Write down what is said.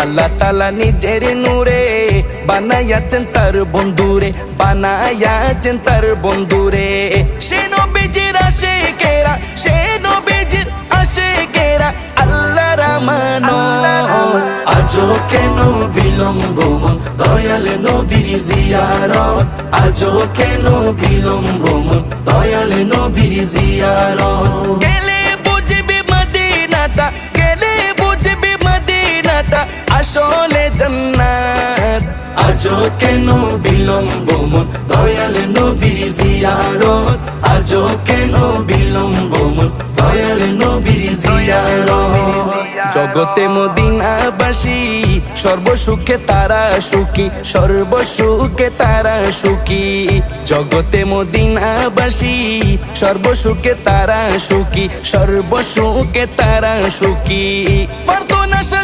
আল্লাহ তাআলা নিজের নূরে বানায়াছেন তার বন্ধুরে, বানায়াছেন তার বন্ধুরে। সে নবীজির আশিকেরা, সে নবীজির আশিকেরা আল্লাহর আমানত। আজও কেন বিলম্ব মন দয়াল নবীর জিয়ারত, আজও কেন বিলম্ব মন দয়াল নবীর জিয়ারত। গেলে বুঝবি মদিনাটা, গেলে বুঝবি মদিনাটা আসলে জান্নাত। আজও কেন বিলম্ব মন দয়াল নবীর জিয়ারত, আজও কেন বিলম্ব মন দয়াল নবীর জিয়ারত। জগতে মদিনাবাসী সর্বসুখে তারা সুখী, সর্বসুখে তারা সুখী। জগতে মদিনাবাসী সর্বসুখে তারা সুখী, সর্বসুখে তারা সুখী। পারতো না সে